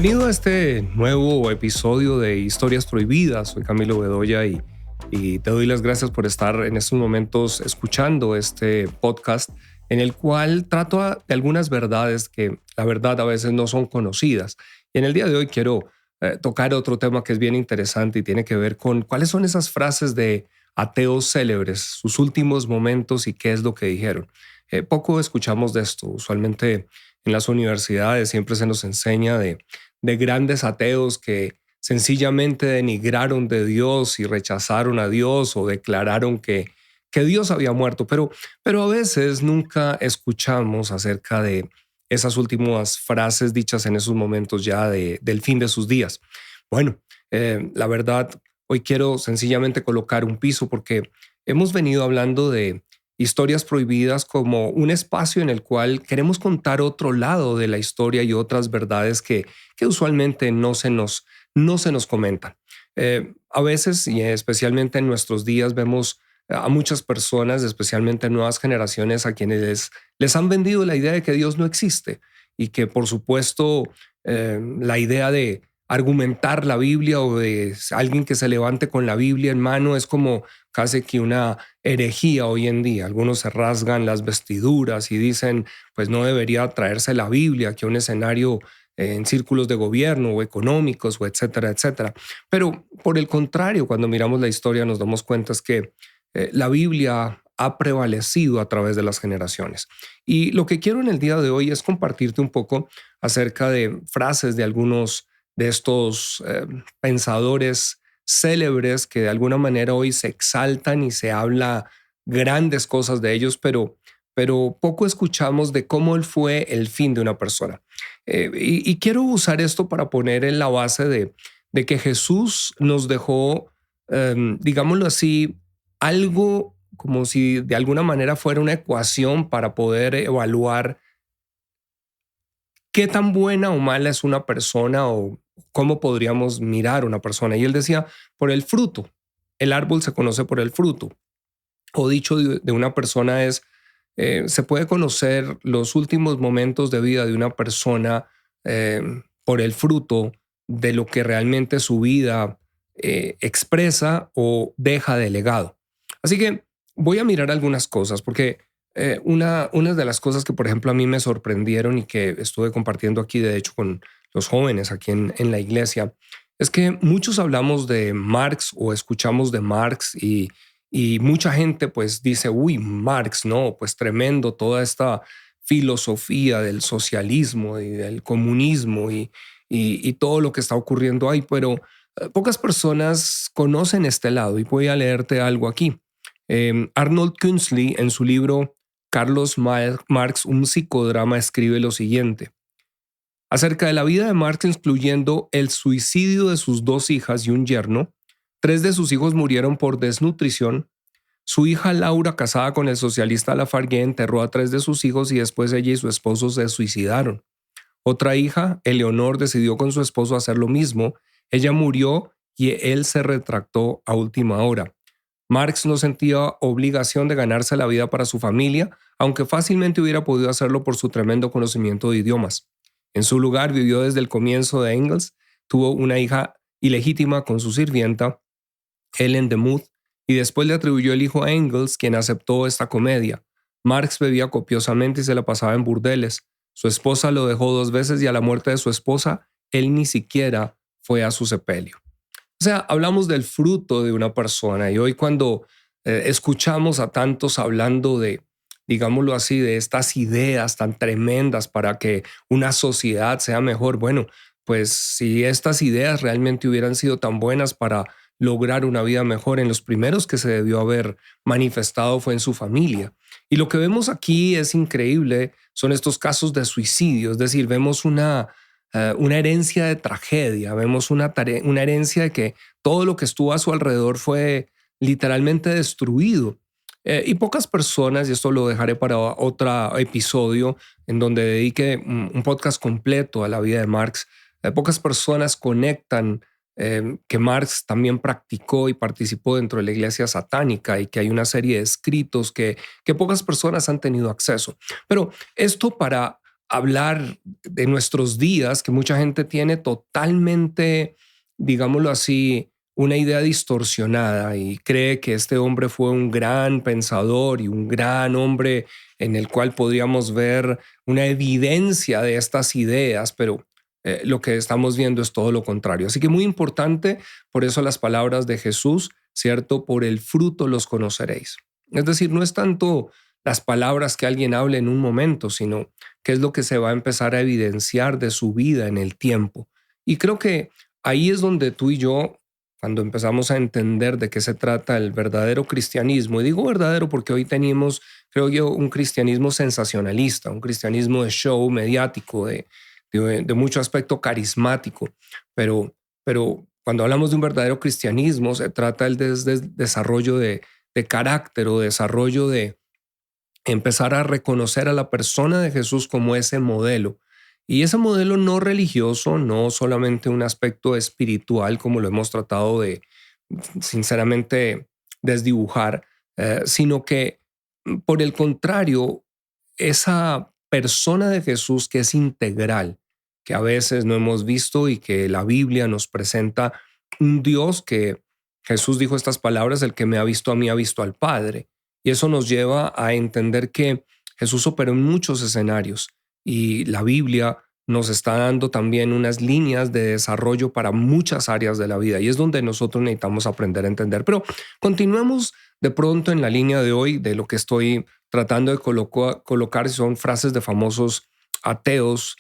Bienvenido a este nuevo episodio de Historias Prohibidas. Soy Camilo Bedoya y te doy las gracias por estar en estos momentos escuchando este podcast en el cual trato de algunas verdades que la verdad a veces no son conocidas. Y en el día de hoy quiero tocar otro tema que es bien interesante y tiene que ver con cuáles son esas frases de ateos célebres, sus últimos momentos y qué es lo que dijeron. Poco escuchamos de esto. Usualmente en las universidades siempre se nos enseña de grandes ateos que sencillamente denigraron de Dios y rechazaron a Dios o declararon que Dios había muerto, pero a veces nunca escuchamos acerca de esas últimas frases dichas en esos momentos ya del fin de sus días. Bueno, la verdad, hoy quiero sencillamente colocar un piso porque hemos venido hablando de historias prohibidas como un espacio en el cual queremos contar otro lado de la historia y otras verdades que usualmente no se nos comentan. A veces, y especialmente en nuestros días, vemos a muchas personas, especialmente nuevas generaciones, a quienes les han vendido la idea de que Dios no existe y que, por supuesto, la idea de argumentar la Biblia o de alguien que se levante con la Biblia en mano es como casi que una herejía hoy en día. Algunos se rasgan las vestiduras y dicen, pues no debería traerse la Biblia aquí a un escenario en círculos de gobierno o económicos o etcétera, etcétera. Pero por el contrario, cuando miramos la historia nos damos cuenta es que la Biblia ha prevalecido a través de las generaciones. Y lo que quiero en el día de hoy es compartirte un poco acerca de frases de algunos de estos pensadores célebres que de alguna manera hoy se exaltan y se habla grandes cosas de ellos, pero poco escuchamos de cómo él fue el fin de una persona. Y quiero usar esto para poner en la base de que Jesús nos dejó, digámoslo así, algo como si de alguna manera fuera una ecuación para poder evaluar qué tan buena o mala es una persona o cómo podríamos mirar una persona. Y él decía, por el fruto. El árbol se conoce por el fruto. O dicho de una persona es, se puede conocer los últimos momentos de vida de una persona eh, por el fruto de lo que realmente su vida expresa o deja de legado. Así que voy a mirar algunas cosas porque una de las cosas que, por ejemplo, a mí me sorprendieron y que estuve compartiendo aquí, de hecho, con los jóvenes aquí en la iglesia, es que muchos hablamos de Marx o escuchamos de Marx y mucha gente pues dice, uy, Marx, no, pues tremendo toda esta filosofía del socialismo y del comunismo y todo lo que está ocurriendo ahí, pero pocas personas conocen este lado y voy a leerte algo aquí. Arnold Künzli, en su libro Carlos Marx, un psicodrama, escribe lo siguiente. Acerca de la vida de Marx, incluyendo el suicidio de sus dos hijas y un yerno, tres de sus hijos murieron por desnutrición. Su hija Laura, casada con el socialista Lafargue, enterró a tres de sus hijos y después ella y su esposo se suicidaron. Otra hija, Eleonor, decidió con su esposo hacer lo mismo. Ella murió y él se retractó a última hora. Marx no sentía obligación de ganarse la vida para su familia, aunque fácilmente hubiera podido hacerlo por su tremendo conocimiento de idiomas. En su lugar vivió desde el comienzo de Engels, tuvo una hija ilegítima con su sirvienta, Helen de Muth, y después le atribuyó el hijo a Engels, quien aceptó esta comedia. Marx bebía copiosamente y se la pasaba en burdeles. Su esposa lo dejó 2 veces y a la muerte de su esposa, él ni siquiera fue a su sepelio. O sea, hablamos del fruto de una persona y hoy cuando escuchamos a tantos hablando de, digámoslo así, de estas ideas tan tremendas para que una sociedad sea mejor, bueno, pues si estas ideas realmente hubieran sido tan buenas para lograr una vida mejor, en los primeros que se debió haber manifestado fue en su familia. Y lo que vemos aquí es increíble, son estos casos de suicidio, es decir, vemos una herencia de tragedia, vemos una herencia de que todo lo que estuvo a su alrededor fue literalmente destruido. Y pocas personas, y esto lo dejaré para otro episodio en donde dedique un podcast completo a la vida de Marx, pocas personas conectan que Marx también practicó y participó dentro de la iglesia satánica y que hay una serie de escritos que pocas personas han tenido acceso. Pero esto para hablar de nuestros días, que mucha gente tiene totalmente, digámoslo así, una idea distorsionada y cree que este hombre fue un gran pensador y un gran hombre en el cual podríamos ver una evidencia de estas ideas, pero lo que estamos viendo es todo lo contrario. Así que muy importante, por eso las palabras de Jesús, ¿cierto? Por el fruto los conoceréis. Es decir, no es tanto las palabras que alguien hable en un momento, sino qué es lo que se va a empezar a evidenciar de su vida en el tiempo. Y creo que ahí es donde tú y yo, cuando empezamos a entender de qué se trata el verdadero cristianismo, y digo verdadero porque hoy tenemos, creo yo, un cristianismo sensacionalista, un cristianismo de show mediático, de mucho aspecto carismático, pero cuando hablamos de un verdadero cristianismo, se trata del desarrollo de carácter o desarrollo de empezar a reconocer a la persona de Jesús como ese modelo. Y ese modelo no religioso, no solamente un aspecto espiritual, como lo hemos tratado de, sinceramente, desdibujar, sino que, por el contrario, esa persona de Jesús que es integral, que a veces no hemos visto y que la Biblia nos presenta un Dios que Jesús dijo estas palabras: el que me ha visto a mí ha visto al Padre. Y eso nos lleva a entender que Jesús operó en muchos escenarios y la Biblia nos está dando también unas líneas de desarrollo para muchas áreas de la vida y es donde nosotros necesitamos aprender a entender. Pero continuemos de pronto en la línea de hoy de lo que estoy tratando de colocar, son frases de famosos ateos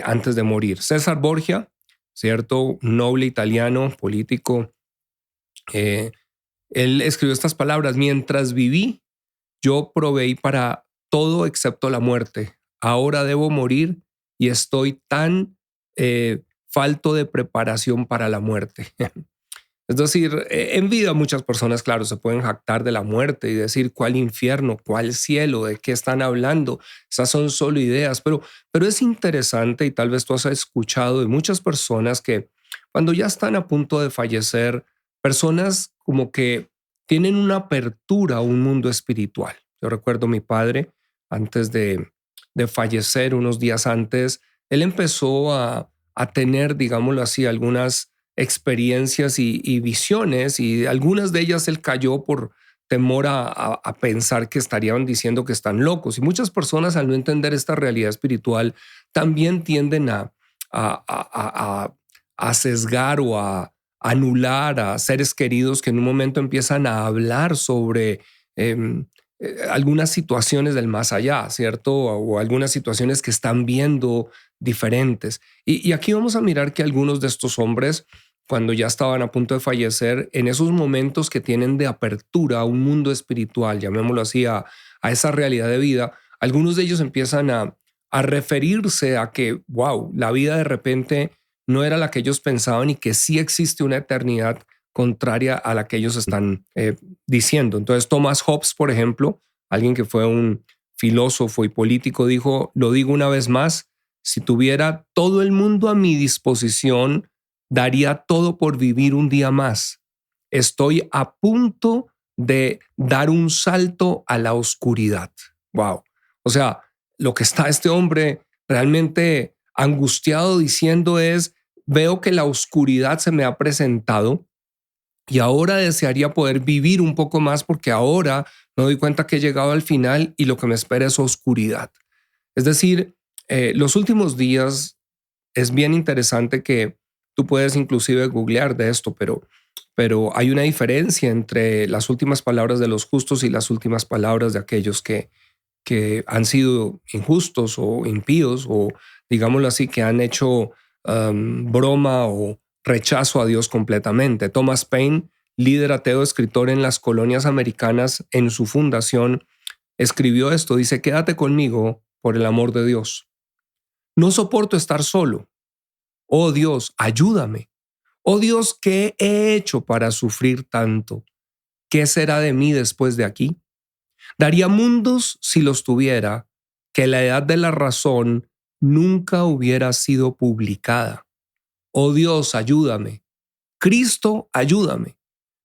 antes de morir. César Borgia, ¿cierto? Un noble italiano, político, eh, él escribió estas palabras: mientras viví, yo proveí para todo excepto la muerte. Ahora debo morir y estoy tan falto de preparación para la muerte. Es decir, en vida muchas personas, claro, se pueden jactar de la muerte y decir cuál infierno, cuál cielo, de qué están hablando. Esas son solo ideas, pero es interesante y tal vez tú has escuchado de muchas personas que cuando ya están a punto de fallecer, personas como que tienen una apertura a un mundo espiritual. Yo recuerdo a mi padre, antes de fallecer, unos días antes, él empezó a tener, digámoslo así, algunas experiencias y visiones, y algunas de ellas él cayó por temor a pensar que estarían diciendo que están locos. Y muchas personas, al no entender esta realidad espiritual, también tienden a, a, a- a sesgar o a anular a seres queridos que en un momento empiezan a hablar sobre em, algunas situaciones del más allá, ¿cierto? O algunas situaciones que están viendo diferentes. Y aquí vamos a mirar que algunos de estos hombres, cuando ya estaban a punto de fallecer, en esos momentos que tienen de apertura a un mundo espiritual, llamémoslo así, a esa realidad de vida, algunos de ellos empiezan a referirse a que, wow, la vida de repente no era la que ellos pensaban y que sí existe una eternidad contraria a la que ellos están diciendo. Entonces, Thomas Hobbes, por ejemplo, alguien que fue un filósofo y político, dijo: lo digo una vez más, si tuviera todo el mundo a mi disposición, daría todo por vivir un día más. Estoy a punto de dar un salto a la oscuridad. Wow. O sea, lo que está este hombre realmente angustiado diciendo es: veo que la oscuridad se me ha presentado y ahora desearía poder vivir un poco más, porque ahora me doy cuenta que he llegado al final y lo que me espera es oscuridad. Es decir, los últimos días es bien interesante que tú puedes inclusive googlear de esto, pero hay una diferencia entre las últimas palabras de los justos y las últimas palabras de aquellos que han sido injustos o impíos, o digámoslo así, que han hecho broma o rechazo a Dios completamente. Thomas Paine, líder ateo, escritor en las colonias americanas, en su fundación, escribió esto. Dice: quédate conmigo por el amor de Dios. No soporto estar solo. Oh Dios, ayúdame. Oh Dios, ¿qué he hecho para sufrir tanto? ¿Qué será de mí después de aquí? Daría mundos si los tuviera, que la edad de la razón nunca hubiera sido publicada. Oh Dios, ayúdame. Cristo, ayúdame.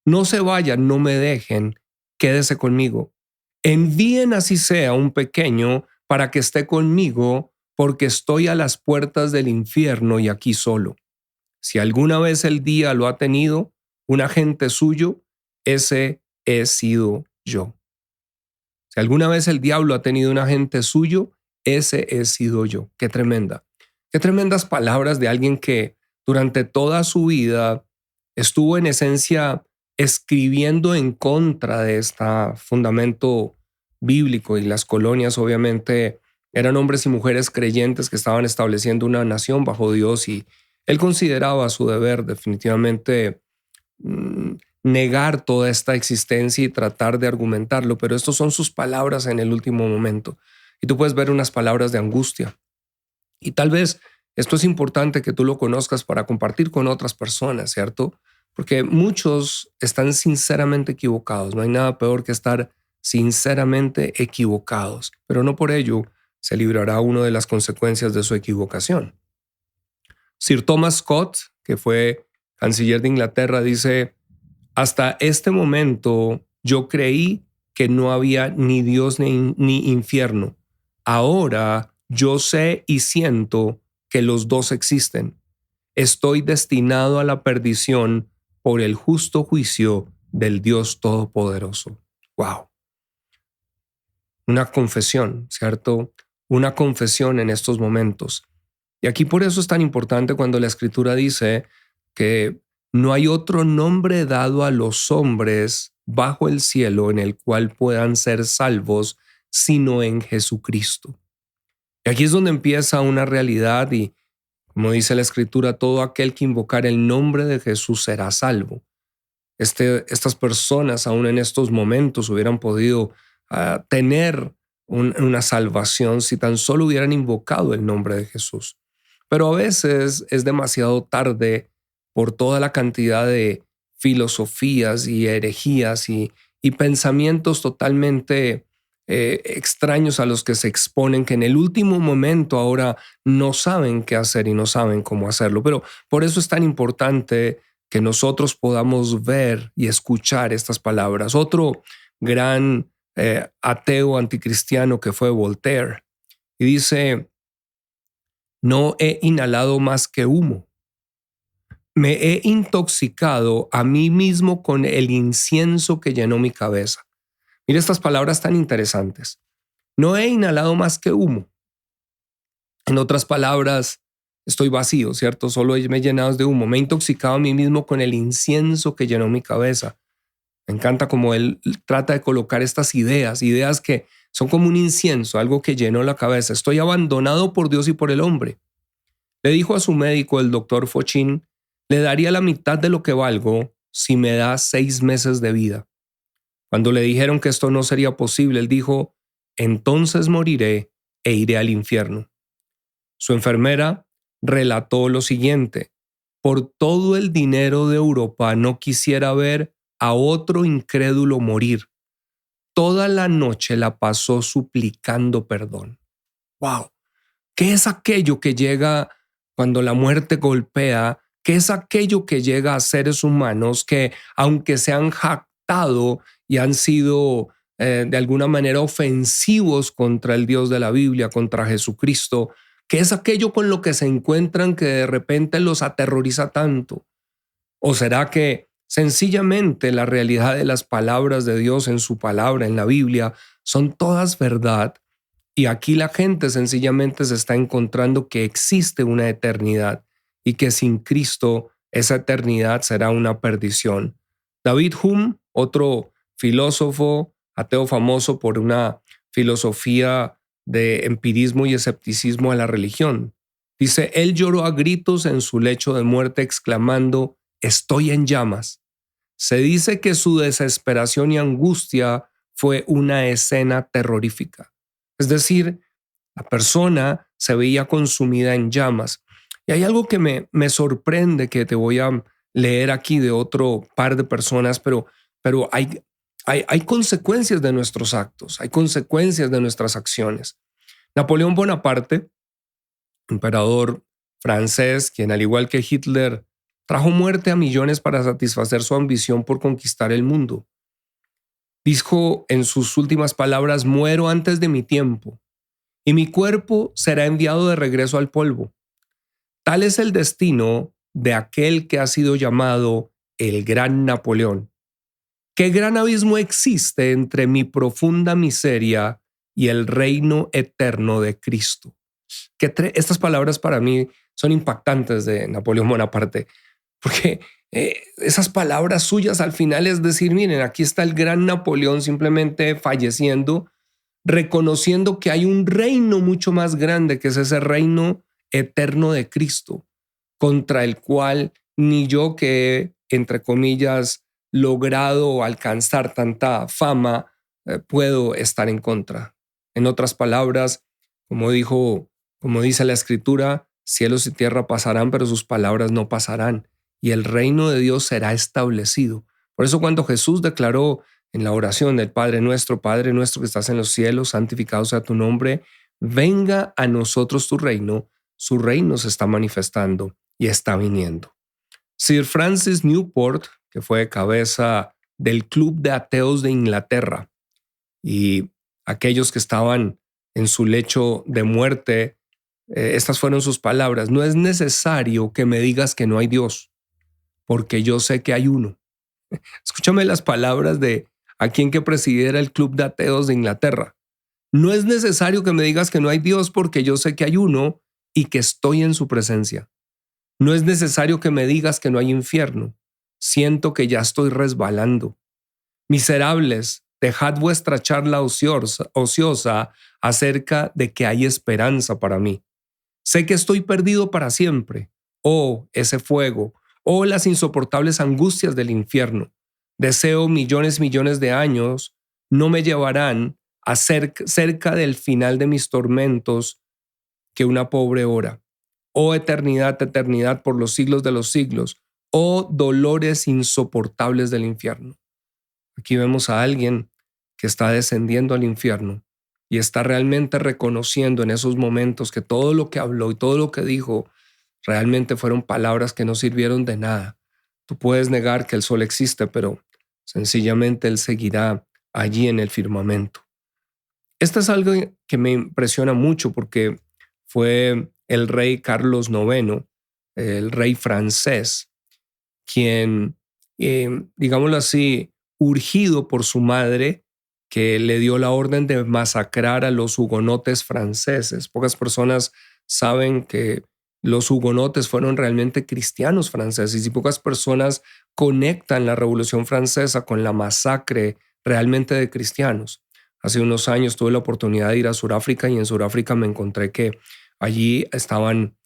No se vayan, no me dejen, quédese conmigo. Envíen así sea un pequeño para que esté conmigo porque estoy a las puertas del infierno y aquí solo. Si alguna vez el día lo ha tenido un agente suyo, ese he sido yo. Si alguna vez el diablo ha tenido un agente suyo, ese he sido yo. Qué tremenda. Qué tremendas palabras de alguien que durante toda su vida estuvo en esencia escribiendo en contra de este fundamento bíblico, y las colonias obviamente eran hombres y mujeres creyentes que estaban estableciendo una nación bajo Dios, y él consideraba su deber definitivamente negar toda esta existencia y tratar de argumentarlo, pero estos son sus palabras en el último momento. Y tú puedes ver unas palabras de angustia. Y tal vez esto es importante que tú lo conozcas para compartir con otras personas, ¿cierto? Porque muchos están sinceramente equivocados. No hay nada peor que estar sinceramente equivocados, pero no por ello se librará uno de las consecuencias de su equivocación. Sir Thomas Scott, que fue canciller de Inglaterra, dice: hasta este momento yo creí que no había ni Dios ni infierno. Ahora yo sé y siento que los dos existen. Estoy destinado a la perdición por el justo juicio del Dios Todopoderoso. ¡Wow! Una confesión, ¿cierto? Una confesión en estos momentos. Y aquí por eso es tan importante cuando la Escritura dice que no hay otro nombre dado a los hombres bajo el cielo en el cual puedan ser salvos, sino en Jesucristo. Y aquí es donde empieza una realidad, y como dice la Escritura, todo aquel que invocar el nombre de Jesús será salvo. Estas personas aún en estos momentos hubieran podido tener una salvación si tan solo hubieran invocado el nombre de Jesús. Pero a veces es demasiado tarde por toda la cantidad de filosofías y herejías y pensamientos totalmente extraños a los que se exponen, que en el último momento ahora no saben qué hacer y no saben cómo hacerlo. Pero por eso es tan importante que nosotros podamos ver y escuchar estas palabras. Otro gran ateo anticristiano que fue Voltaire, y dice: no he inhalado más que humo. Me he intoxicado a mí mismo con el incienso que llenó mi cabeza. Mira estas palabras tan interesantes. No he inhalado más que humo. En otras palabras, estoy vacío, ¿cierto? Solo me he llenado de humo. Me he intoxicado a mí mismo con el incienso que llenó mi cabeza. Me encanta cómo él trata de colocar estas ideas que son como un incienso, algo que llenó la cabeza. Estoy abandonado por Dios y por el hombre. Le dijo a su médico, el doctor Fochin: le daría la mitad de lo que valgo si me da 6 meses de vida. Cuando le dijeron que esto no sería posible, él dijo: entonces moriré e iré al infierno. Su enfermera relató lo siguiente: por todo el dinero de Europa no quisiera ver a otro incrédulo morir. Toda la noche la pasó suplicando perdón. ¡Wow! ¿Qué es aquello que llega cuando la muerte golpea? ¿Qué es aquello que llega a seres humanos que, aunque se han jactado y han sido de alguna manera ofensivos contra el Dios de la Biblia, contra Jesucristo, qué es aquello con lo que se encuentran que de repente los aterroriza tanto? ¿O será que sencillamente la realidad de las palabras de Dios en su palabra, en la Biblia, son todas verdad? Y aquí la gente sencillamente se está encontrando que existe una eternidad y que sin Cristo esa eternidad será una perdición. David Hume, otro filósofo ateo famoso por una filosofía de empirismo y escepticismo a la religión, dice: él lloró a gritos en su lecho de muerte exclamando: estoy en llamas. Se dice que su desesperación y angustia fue una escena terrorífica. Es decir, la persona se veía consumida en llamas. Y hay algo que me sorprende, que te voy a leer aquí de otro par de personas, pero hay consecuencias de nuestros actos, hay consecuencias de nuestras acciones. Napoleón Bonaparte, emperador francés, quien al igual que Hitler trajo muerte a millones para satisfacer su ambición por conquistar el mundo, dijo en sus últimas palabras: muero antes de mi tiempo. y mi cuerpo será enviado de regreso al polvo. Tal es el destino de aquel que ha sido llamado el Gran Napoleón. ¿Qué gran abismo existe entre mi profunda miseria y el reino eterno de Cristo? Estas palabras para mí son impactantes de Napoleón Bonaparte, porque esas palabras suyas al final es decir, miren, aquí está el gran Napoleón simplemente falleciendo, reconociendo que hay un reino mucho más grande, que es ese reino eterno de Cristo, contra el cual ni yo que, entre comillas, logrado alcanzar tanta fama, puedo estar en contra. En otras palabras, como dice la Escritura, cielos y tierra pasarán, pero sus palabras no pasarán, y el reino de Dios será establecido. Por eso cuando Jesús declaró en la oración del Padre nuestro que estás en los cielos, santificado sea tu nombre, venga a nosotros tu reino, su reino se está manifestando y está viniendo. Sir Francis Newport, que fue cabeza del Club de Ateos de Inglaterra, y aquellos que estaban en su lecho de muerte, estas fueron sus palabras: no es necesario que me digas que no hay Dios, porque yo sé que hay uno. Escúchame las palabras de quien que presidiera el Club de Ateos de Inglaterra. No es necesario que me digas que no hay Dios, porque yo sé que hay uno y que estoy en su presencia. No es necesario que me digas que no hay infierno. Siento que ya estoy resbalando. Miserables, dejad vuestra charla ociosa acerca de que hay esperanza para mí. Sé que estoy perdido para siempre. Oh, ese fuego. Oh, las insoportables angustias del infierno. Deseo millones de años no me llevarán a cerca del final de mis tormentos que una pobre hora. Oh eternidad, eternidad por los siglos de los siglos. Oh dolores insoportables del infierno. Aquí vemos a alguien que está descendiendo al infierno y está realmente reconociendo en esos momentos que todo lo que habló y todo lo que dijo realmente fueron palabras que no sirvieron de nada. Tú puedes negar que el sol existe, pero sencillamente él seguirá allí en el firmamento. Esto es algo que me impresiona mucho porque fue el rey Carlos IX, el rey francés, quien, digámoslo así, urgido por su madre, que le dio la orden de masacrar a los hugonotes franceses. Pocas personas saben que los hugonotes fueron realmente cristianos franceses y pocas personas conectan la Revolución Francesa con la masacre realmente de cristianos. Hace unos años tuve la oportunidad de ir a Sudáfrica y en Sudáfrica me encontré que allí estaban,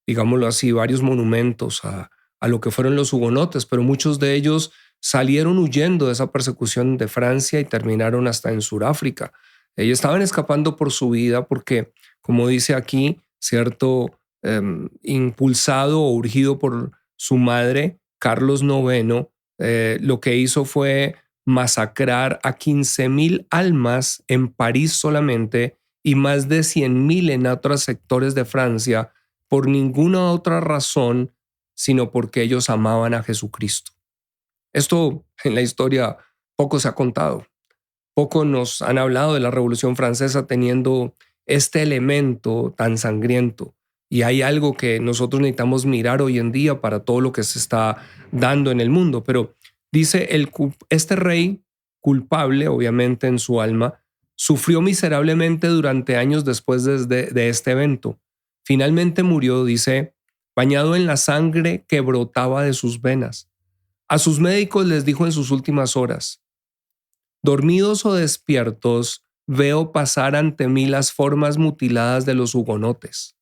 digámoslo así, varios monumentos a lo que fueron los hugonotes, pero muchos de ellos salieron huyendo de esa persecución de Francia y terminaron hasta en Sudáfrica. Ellos estaban escapando por su vida porque, como dice aquí, cierto, impulsado o urgido por su madre, Carlos IX, lo que hizo fue masacrar a 15,000 almas en París solamente y más de 100,000 en otros sectores de Francia por ninguna otra razón sino porque ellos amaban a Jesucristo. Esto en la historia poco se ha contado. Poco nos han hablado de la Revolución Francesa teniendo este elemento tan sangriento. Y hay algo que nosotros necesitamos mirar hoy en día para todo lo que se está dando en el mundo. Pero dice, este rey culpable, obviamente en su alma, sufrió miserablemente durante años después de este evento. Finalmente murió, dice, bañado en la sangre que brotaba de sus venas. A sus médicos les dijo en sus últimas horas: dormidos o despiertos, veo pasar ante mí las formas mutiladas de los hugonotes.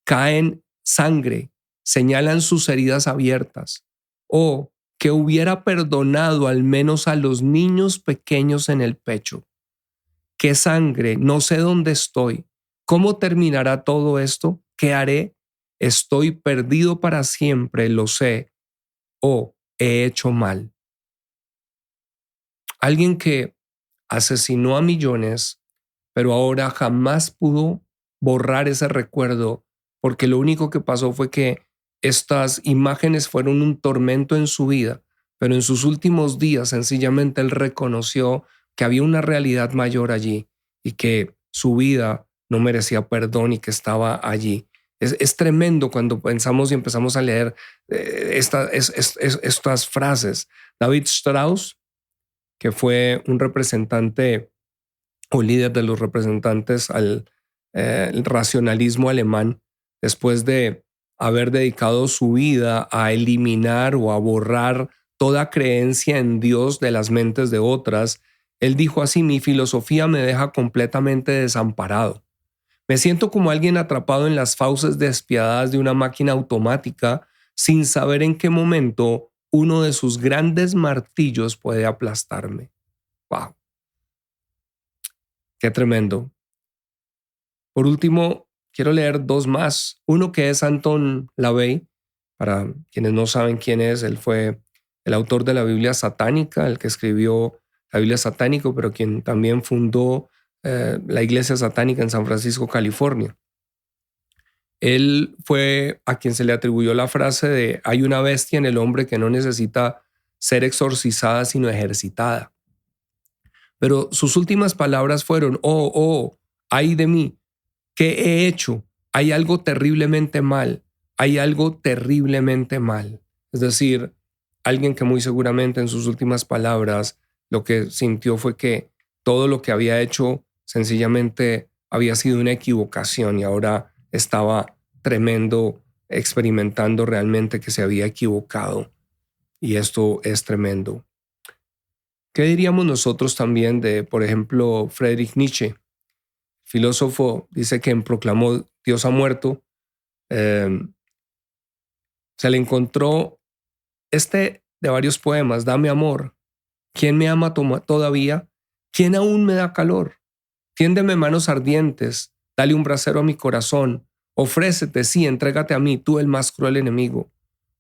Caen sangre, señalan sus heridas abiertas. Oh, que hubiera perdonado al menos a los niños pequeños en el pecho. ¿Qué sangre? No sé dónde estoy. ¿Cómo terminará todo esto? ¿Qué haré? Estoy perdido para siempre, lo sé. Oh, he hecho mal. Alguien que asesinó a millones, pero ahora jamás pudo borrar ese recuerdo, porque lo único que pasó fue que estas imágenes fueron un tormento en su vida, pero en sus últimos días sencillamente él reconoció que había una realidad mayor allí y que su vida no merecía perdón y que estaba allí. Es tremendo cuando pensamos y empezamos a leer estas frases. David Strauss, que fue un representante o líder de los representantes al el racionalismo alemán, después de haber dedicado su vida a eliminar o a borrar toda creencia en Dios de las mentes de otras, él dijo así: mi filosofía me deja completamente desamparado. Me siento como alguien atrapado en las fauces despiadadas de una máquina automática sin saber en qué momento uno de sus grandes martillos puede aplastarme. ¡Wow! ¡Qué tremendo! Por último, quiero leer dos más. Uno que es Anton LaVey. Para quienes no saben quién es, él fue el autor de la Biblia satánica, el que escribió la Biblia satánica, pero quien también fundó la iglesia satánica en San Francisco, California. Él fue a quien se le atribuyó la frase de: hay una bestia en el hombre que no necesita ser exorcizada, sino ejercitada. Pero sus últimas palabras fueron: ay de mí, ¿qué he hecho? Hay algo terriblemente mal, hay algo terriblemente mal. Es decir, alguien que muy seguramente en sus últimas palabras lo que sintió fue que todo lo que había hecho sencillamente había sido una equivocación y ahora estaba tremendo, experimentando realmente que se había equivocado. Y esto es tremendo. ¿Qué diríamos nosotros también de, por ejemplo, Friedrich Nietzsche? Filósofo, dice que en Proclamó Dios ha muerto, se le encontró de varios poemas: dame amor, ¿quién me ama todavía? ¿Quién aún me da calor? Tiéndeme manos ardientes, dale un brasero a mi corazón, ofrécete, sí, entrégate a mí, tú el más cruel enemigo.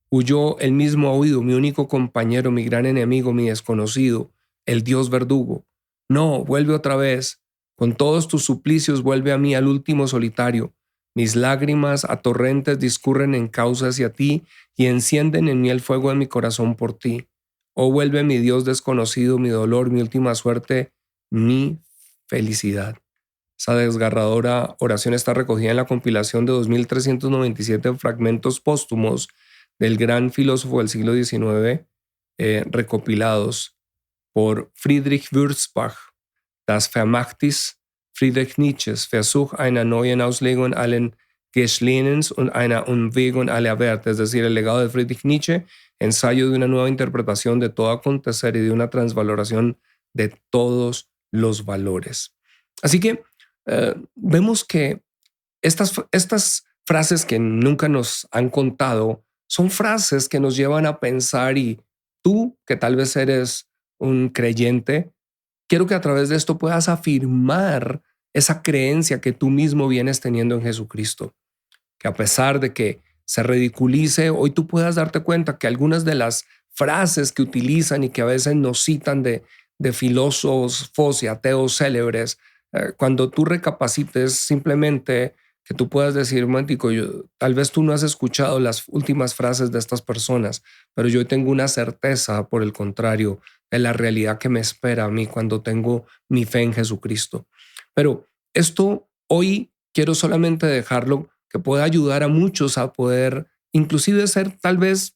Huyó el mismo ha huido, mi único compañero, mi gran enemigo, mi desconocido, el Dios verdugo. No, vuelve otra vez, con todos tus suplicios vuelve a mí, al último solitario. Mis lágrimas a torrentes discurren en causa hacia ti y encienden en mí el fuego de mi corazón por ti. Oh, vuelve mi Dios desconocido, mi dolor, mi última suerte, mi felicidad. Esa desgarradora oración está recogida en la compilación de 2397 fragmentos póstumos del gran filósofo del siglo XIX, recopilados por Friedrich Würzbach, Das Vermächtnis Friedrich Nietzsches, Versuch einer neuen Auslegung allen Geschehens und einer Umwägung aller Werte, es decir, el legado de Friedrich Nietzsche, ensayo de una nueva interpretación de todo acontecer y de una transvaloración de todos los valores. Así que vemos que estas frases que nunca nos han contado son frases que nos llevan a pensar, y tú, que tal vez eres un creyente, quiero que a través de esto puedas afirmar esa creencia que tú mismo vienes teniendo en Jesucristo. Que a pesar de que se ridiculice, hoy tú puedas darte cuenta que algunas de las frases que utilizan y que a veces nos citan de filósofos y ateos célebres, cuando tú recapacites, simplemente que tú puedas decir: momentico, tal vez tú no has escuchado las últimas frases de estas personas, pero yo tengo una certeza, por el contrario, de la realidad que me espera a mí cuando tengo mi fe en Jesucristo. Pero esto hoy quiero solamente dejarlo, que pueda ayudar a muchos a poder inclusive ser tal vez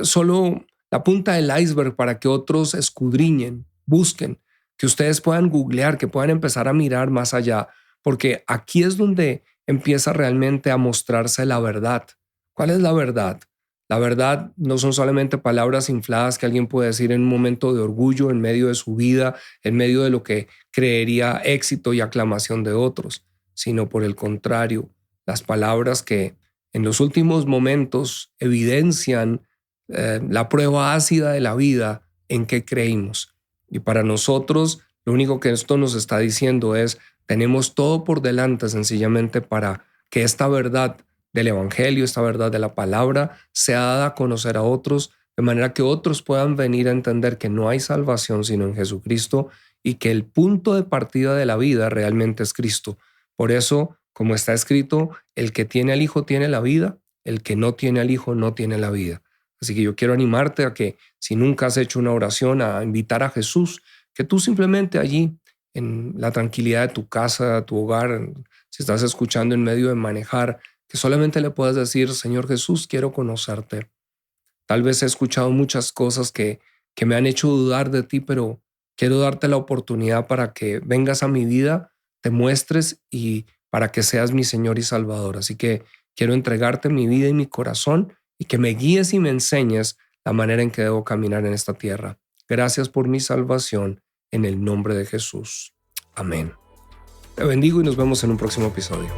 solo la punta del iceberg para que otros escudriñen, busquen, que ustedes puedan googlear, que puedan empezar a mirar más allá, porque aquí es donde empieza realmente a mostrarse la verdad. ¿Cuál es la verdad? La verdad no son solamente palabras infladas que alguien puede decir en un momento de orgullo, en medio de su vida, en medio de lo que creería éxito y aclamación de otros, sino por el contrario, las palabras que en los últimos momentos evidencian la prueba ácida de la vida en que creímos. Y para nosotros, lo único que esto nos está diciendo es: tenemos todo por delante sencillamente para que esta verdad del evangelio, esta verdad de la palabra, sea dada a conocer a otros, de manera que otros puedan venir a entender que no hay salvación sino en Jesucristo y que el punto de partida de la vida realmente es Cristo. Por eso, como está escrito, el que tiene al Hijo tiene la vida, el que no tiene al Hijo no tiene la vida. Así que yo quiero animarte a que, si nunca has hecho una oración, a invitar a Jesús, que tú simplemente allí en la tranquilidad de tu casa, tu hogar, si estás escuchando en medio de manejar, que solamente le puedas decir, Señor Jesús, quiero conocerte. Tal vez he escuchado muchas cosas que me han hecho dudar de ti, pero quiero darte la oportunidad para que vengas a mi vida, te muestres y para que seas mi Señor y Salvador. Así que quiero entregarte mi vida y mi corazón y que me guíes y me enseñes la manera en que debo caminar en esta tierra. Gracias por mi salvación en el nombre de Jesús. Amén. Te bendigo y nos vemos en un próximo episodio.